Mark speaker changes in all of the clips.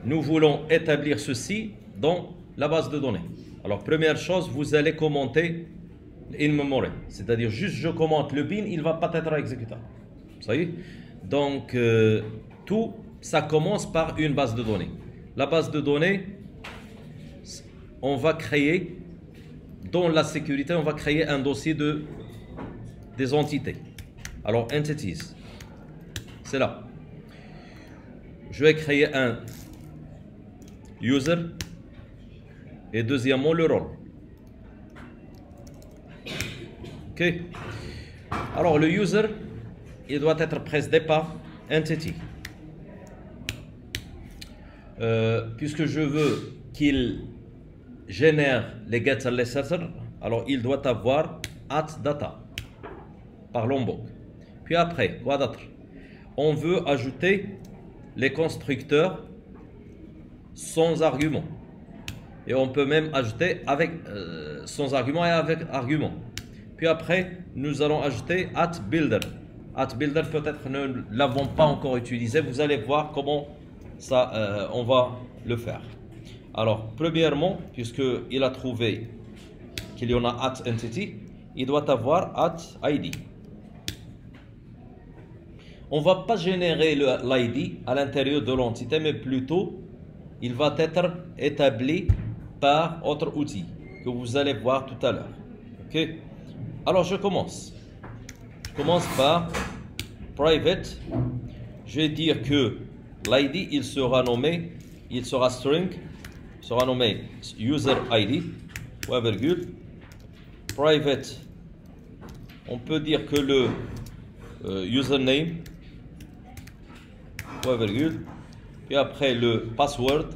Speaker 1: nous voulons établir ceci dans la base de données. Alors, première chose, vous allez commenter in memory, c'est-à-dire juste je commente le bin, il ne va pas être exécutable. Vous savez? Donc, tout, ça commence par une base de données. La base de données, on va créer, dans la sécurité, on va créer un dossier des entités. Alors, entities, c'est là. Je vais créer un user et deuxièmement le rôle. Ok. Alors, le user, il doit être précédé par entity. Puisque je veux qu'il génère les getter, les setter, alors il doit avoir @data par Lombok. Puis après, quoi d'autre? On veut ajouter les constructeurs sans argument. Et on peut même ajouter avec sans argument et avec argument. Puis après, nous allons ajouter @builder. @builder, peut-être ne l'avons pas encore utilisé. Vous allez voir comment ça, on va le faire. Alors, premièrement, puisqu'il a trouvé qu'il y en a @entity, il doit avoir @id. On ne va pas générer l'id à l'intérieur de l'entité, mais plutôt, il va être établi par autre outil que vous allez voir tout à l'heure. Ok? Alors, je commence. Je commence par private. Je vais dire que l'id, il sera nommé, il sera string, sera nommé user id, point virgule. Private, on peut dire que le username, point virgule. Puis après le password.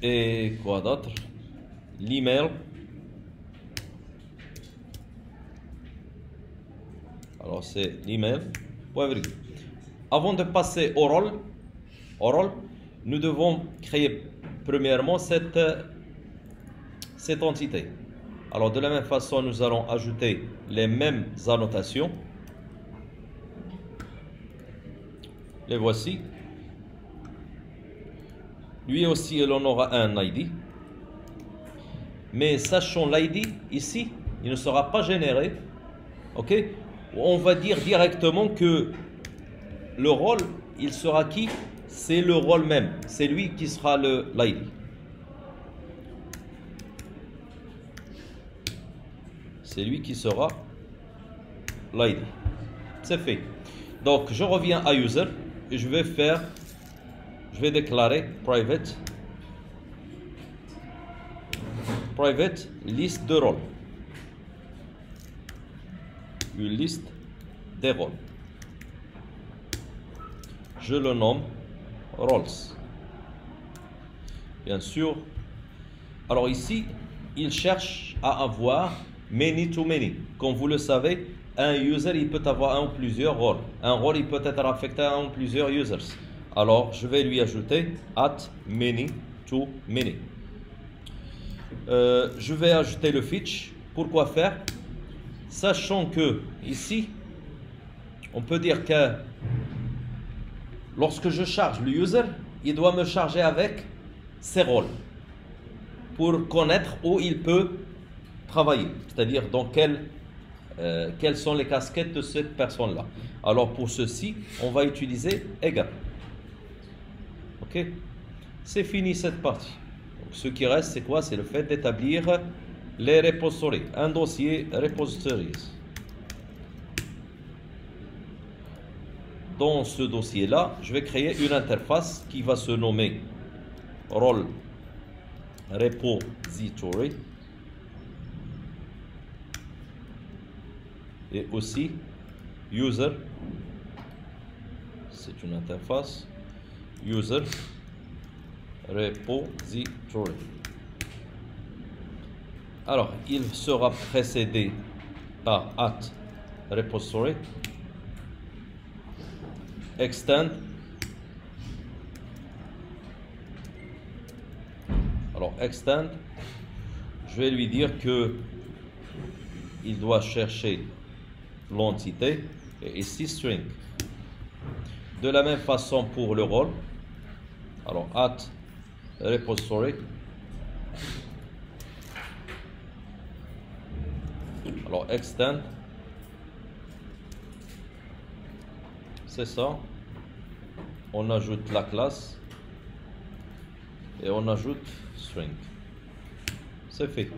Speaker 1: Et quoi d'autre? L'email. Alors c'est l'email, point virgule. Avant de passer au rôle, nous devons créer premièrement cette entité. Alors de la même façon, nous allons ajouter les mêmes annotations. Les voici. Lui aussi, il en aura un ID. Mais sachant l'ID, ici, il ne sera pas généré. Ok? On va dire directement que le rôle, il sera qui? C'est le rôle même. C'est lui qui sera l'ID. C'est lui qui sera l'ID. C'est fait. Donc, je reviens à user et je vais déclarer private liste de rôles. Une liste des rôles. Je le nomme roles. Bien sûr. Alors ici, il cherche à avoir many to many. Comme vous le savez, un user, il peut avoir un ou plusieurs rôles. Un rôle, il peut être affecté à un ou plusieurs users. Alors, je vais lui ajouter @many to many. Je vais ajouter le fetch. Pourquoi faire? Sachant que ici, on peut dire que lorsque je charge le user, il doit me charger avec ses rôles pour connaître où il peut travailler, c'est-à-dire dans quelles sont les casquettes de cette personne-là. Alors pour ceci, on va utiliser égal. Ok? C'est fini cette partie. Donc, ce qui reste, c'est quoi? C'est le fait d'établir les repositories, un dossier repositories. Dans ce dossier-là, je vais créer une interface qui va se nommer role repository et aussi user. C'est une interface user repository. Alors, il sera précédé par @repository extend. Alors, extend, je vais lui dire que il doit chercher l'entité et ici string. De la même façon pour le rôle, Alors, at repository. Alors, extend. C'est ça. On ajoute la classe. Et on ajoute string. C'est fait.